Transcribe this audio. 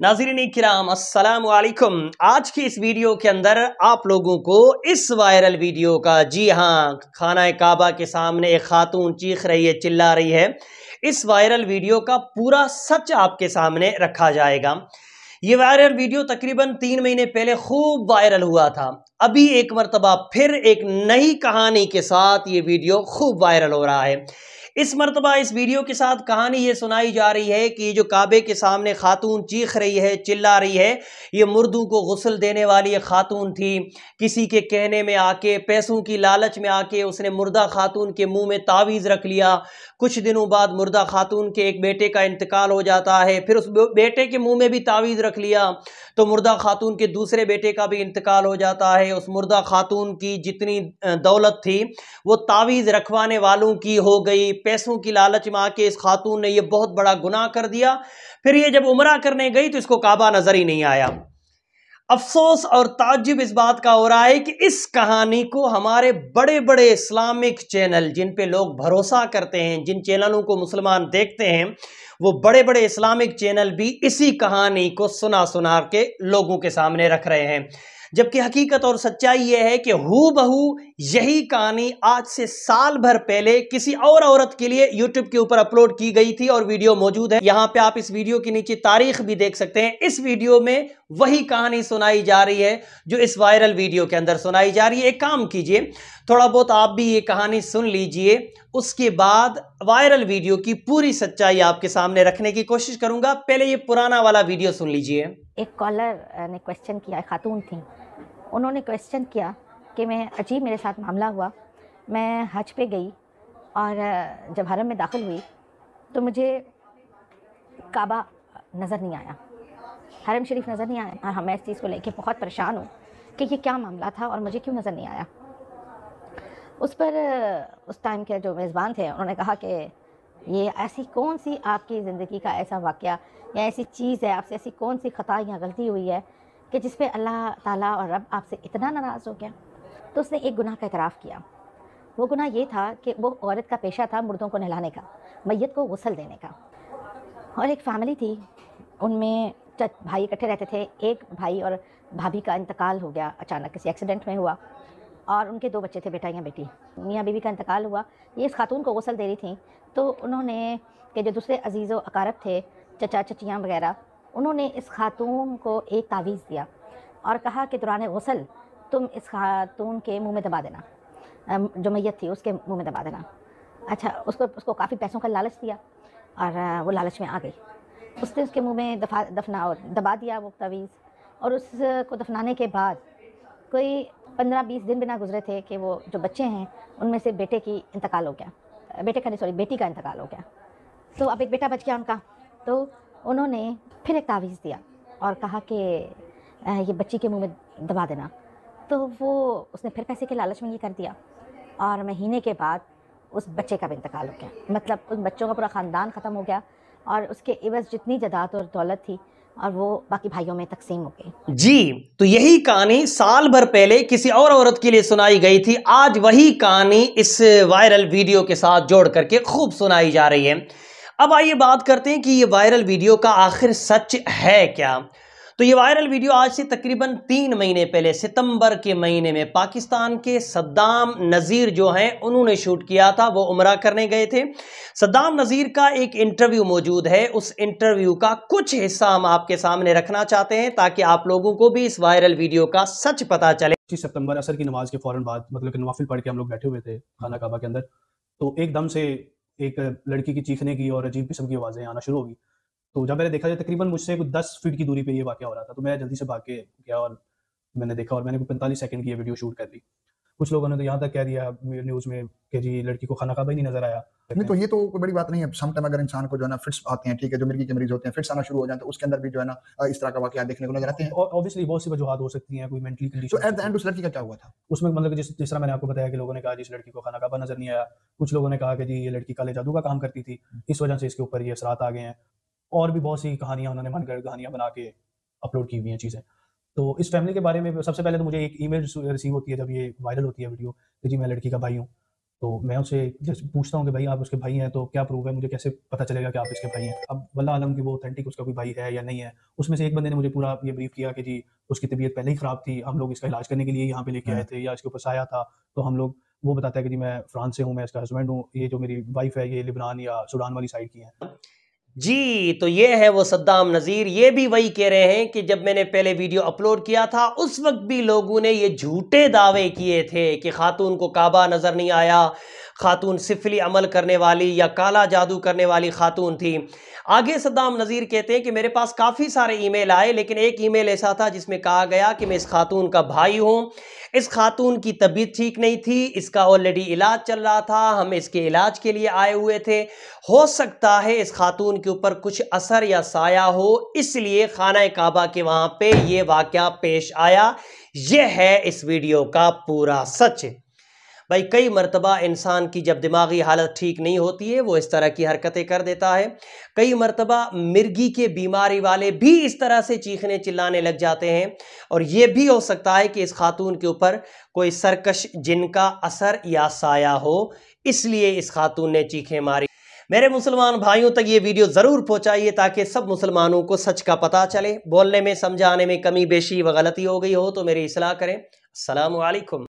नाज़रीन किराम अस्सलाम वालेकुम। आज की इस वीडियो के अंदर आप लोगों को इस वायरल वीडियो का, जी हाँ, खाना काबा के सामने एक खातून चीख रही है, चिल्ला रही है, इस वायरल वीडियो का पूरा सच आपके सामने रखा जाएगा। ये वायरल वीडियो तकरीबन 3 महीने पहले खूब वायरल हुआ था। अभी एक मर्तबा फिर एक नई कहानी के साथ ये वीडियो खूब वायरल हो रहा है। इस मर्तबा इस वीडियो के साथ कहानी ये सुनाई जा रही है कि जो काबे के सामने खातून चीख रही है, चिल्ला रही है, ये मुर्दों को गुस्ल देने वाली एक खातून थी। किसी के कहने में आके, पैसों की लालच में आके उसने मुर्दा खातून के मुंह में तावीज़ रख लिया। कुछ दिनों बाद मुर्दा खातून के एक बेटे का इंतकाल हो जाता है, फिर उस बेटे के मुंह में भी तावीज़ रख लिया तो मुर्दा खातून के दूसरे बेटे का भी इंतकाल हो जाता है। उस मुर्दा खातून की जितनी दौलत थी वो तावीज़ रखवाने वालों की हो गई। पैसों की लालच में आके इस खातून ने ये बहुत बड़ा गुनाह कर दिया। फिर ये जब उम्रा करने गई तो इसको काबा नजर ही नहीं आया। अफसोस और ताज्जुब इस बात का हो रहा है कि इस कहानी को हमारे बड़े बड़े इस्लामिक चैनल, जिन पे लोग भरोसा करते हैं, जिन चैनलों को मुसलमान देखते हैं, वो बड़े बड़े इस्लामिक चैनल भी इसी कहानी को सुना सुना के लोगों के सामने रख रहे हैं। जबकि हकीकत और सच्चाई यह है कि हूबहू यही कहानी आज से साल भर पहले किसी और औरत के लिए यूट्यूब के ऊपर अपलोड की गई थी और वीडियो मौजूद है। यहाँ पे आप इस वीडियो के नीचे तारीख भी देख सकते हैं। इस वीडियो में वही कहानी सुनाई जा रही है जो इस वायरल वीडियो के अंदर सुनाई जा रही है। एक काम कीजिए, थोड़ा बहुत आप भी ये कहानी सुन लीजिए, उसके बाद वायरल वीडियो की पूरी सच्चाई आपके सामने रखने की कोशिश करूंगा। पहले ये पुराना वाला वीडियो सुन लीजिए। एक कॉलर ने क्वेश्चन किया, खातून थी, उन्होंने क्वेश्चन किया कि मैं अजीब मेरे साथ मामला हुआ। मैं हज पे गई और जब हरम में दाखिल हुई तो मुझे काबा नज़र नहीं आया, हरम शरीफ नज़र नहीं आया। और मैं इस चीज़ को लेके बहुत परेशान हूँ कि ये क्या मामला था और मुझे क्यों नज़र नहीं आया। उस पर उस टाइम के जो मेज़बान थे उन्होंने कहा कि ये ऐसी कौन सी आपकी ज़िंदगी का ऐसा वाक़या या ऐसी चीज़ है, आपसे ऐसी कौन सी ख़ता या गलती हुई है कि जिस पे अल्लाह ताला और रब आपसे इतना नाराज़ हो गया। तो उसने एक गुनाह का इतराफ़ किया। वो गुनाह ये था कि वो औरत का पेशा था मुर्दों को नहलाने का, मैयत को गुस्ल देने का। और एक फ़ैमिली थी, उनमें भाई इकट्ठे रहते थे। एक भाई और भाभी का इंतकाल हो गया, अचानक किसी एक्सीडेंट में हुआ, और उनके 2 बच्चे थे, बेटा या बेटी। मियाँ बीवी का इंतकाल हुआ, ये इस खातून को गुस्ल दे रही थी। तो उन्होंने कि जो दूसरे अजीज़ व अकारब थे, चचा चचियाँ वगैरह, उन्होंने इस खातून को एक तावीज़ दिया और कहा कि दौरान गुस्ल तुम इस खातून के मुंह में दबा देना, जो मैयत थी उसके मुंह में दबा देना। अच्छा, उसको काफ़ी पैसों का लालच दिया और वो लालच में आ गई। उसने उसके मुंह में दबा दिया वो तावीज़। और उसको दफनाने के बाद कोई 15-20 दिन भी ना गुजरे थे कि वो जो बच्चे हैं उनमें से बेटे की इंतकाल हो गया, बेटी का इंतकाल हो गया। तो अब एक बेटा बच गया उनका। तो उन्होंने फिर एक तावीज़ दिया और कहा कि ये बच्ची के मुंह में दबा देना। तो वो उसने फिर पैसे के लालच में ये कर दिया और महीने के बाद उस बच्चे का भी इंतकाल हो गया। मतलब उन बच्चों का पूरा ख़ानदान ख़त्म हो गया और उसके एवज़ जितनी जायदाद और दौलत थी और वो बाकी भाइयों में तकसीम हो गई। जी, तो यही कहानी साल भर पहले किसी और औरत के लिए सुनाई गई थी। आज वही कहानी इस वायरल वीडियो के साथ जोड़ करके खूब सुनाई जा रही है। अब आइए बात करते हैं कि ये वायरल वीडियो का आखिर सच है क्या। तो ये वायरल वीडियो आज से तकरीबन 3 महीने पहले सितंबर के महीने में पाकिस्तान के सद्दाम नज़ीर जो हैं उन्होंने शूट किया था। वो उम्रा करने गए थे। सद्दाम नज़ीर का एक इंटरव्यू मौजूद है। उस इंटरव्यू का कुछ हिस्सा हम आपके सामने रखना चाहते हैं ताकि आप लोगों को भी इस वायरल वीडियो का सच पता चले। 25 सितंबर असर की नमाज के फ़ौरन बाद, मतलब कि नवाफिल पढ़ के हम लोग बैठे हुए थे खाना काबा के अंदर, तो एकदम से एक लड़की की चीखने की और अजीब किस्म की आवाज़ें आना शुरू हो गई। तो जब मैंने देखा, तकरीबन मुझसे कुछ 10 फीट की दूरी पे ये वाक़या हो रहा था, तो मैं जल्दी से भाग के गया और मैंने देखा और मैंने 45 सेकंड की ये वीडियो शूट कर ली। कुछ लोगों ने तो यहाँ तक कह दिया न्यूज़ में कि जी लड़की को खाना काबा ही नहीं नज़र आया। नहीं, तो ये तो कोई बड़ी बात नहीं है। सम टाइम अगर इंसान को जो है ना फिट्स आते हैं, ठीक है, जो मिर्गी के मरीज होते हैं, फिट्स आना शुरू हो जाए तो उसके अंदर भी जो है ना इस तरह का वाक़या देखने को नजर आते हैं। और ऑब्वियसली बहुत सी वजूहात हो सकती हैं, कोई मेंटली तो कंडीशन। एट द एंड उस लड़की का क्या हुआ था? उसमें मतलब जिस जिस तरह मैंने आपको बताया कि लोगों ने कहा जी इस लड़की को खाना काबा नज़र नहीं आया। कुछ लोगों ने कहा कि जी ये लड़की काले जादू का काम करती थी, इस वजह से इसके ऊपर ये असरात आ गए हैं। और भी बहुत सी कहानियाँ उन्होंने मनगढ़ कहानियाँ बना के अपलोड की हुई हैं चीज़ें। तो इस फैमिली के बारे में सबसे पहले तो मुझे एक ईमेल रिसीव होती है जब ये वायरल होती है वीडियो कि जी मैं लड़की का भाई हूँ। तो मैं उससे जैसे पूछता हूँ कि भाई आप उसके भाई हैं तो क्या प्रूफ है, मुझे कैसे पता चलेगा कि आप इसके भाई हैं। अब वल्लाह आलम कि वो ऑथेंटिक उसका कोई भाई है या नहीं है। उसमें से एक बंदे ने मुझे पूरा ये ब्रीफ किया कि जी उसकी तबीयत पहले ही ख़राब थी, हम लोग इसका इलाज करने के लिए यहाँ पे लेके आए थे या इसके ऊपर साया था। तो हम लोग, वो बताता है कि जी मैं फ्रांस से हूँ, मैं इसका हस्बैंड हूँ, ये जो मेरी वाइफ है ये लिबनान या सूडान वाली साइड की है। जी, तो ये है वो सद्दाम नज़ीर। ये भी वही कह रहे हैं कि जब मैंने पहले वीडियो अपलोड किया था उस वक्त भी लोगों ने ये झूठे दावे किए थे कि खातून को काबा नज़र नहीं आया, खातून सिफली अमल करने वाली या काला जादू करने वाली खातून थी। आगे सद्दाम नज़ीर कहते हैं कि मेरे पास काफ़ी सारे ईमेल आए, लेकिन एक ईमेल ऐसा था जिसमें कहा गया कि मैं इस खातून का भाई हूँ, इस खातून की तबीयत ठीक नहीं थी, इसका ऑलरेडी इलाज चल रहा था, हम इसके इलाज के लिए आए हुए थे, हो सकता है इस खातून के ऊपर कुछ असर या साया हो, इसलिए खाना काबा के वहाँ पे ये वाक़या पेश आया। यह है इस वीडियो का पूरा सच। भाई कई मरतबा इंसान की जब दिमागी हालत ठीक नहीं होती है वो इस तरह की हरकतें कर देता है। कई मरतबा मिर्गी के बीमारी वाले भी इस तरह से चीखने चिल्लाने लग जाते हैं, और ये भी हो सकता है कि इस खातून के ऊपर कोई सरकश जिन का असर या साया हो, इसलिए इस खातून ने चीखें मारी। मेरे मुसलमान भाइयों तक ये वीडियो ज़रूर पहुँचाइए ताकि सब मुसलमानों को सच का पता चले। बोलने में समझाने में कमी बेशी व गलती हो गई हो तो मेरी इस्लाह करें। अस्सलामु अलैकुम।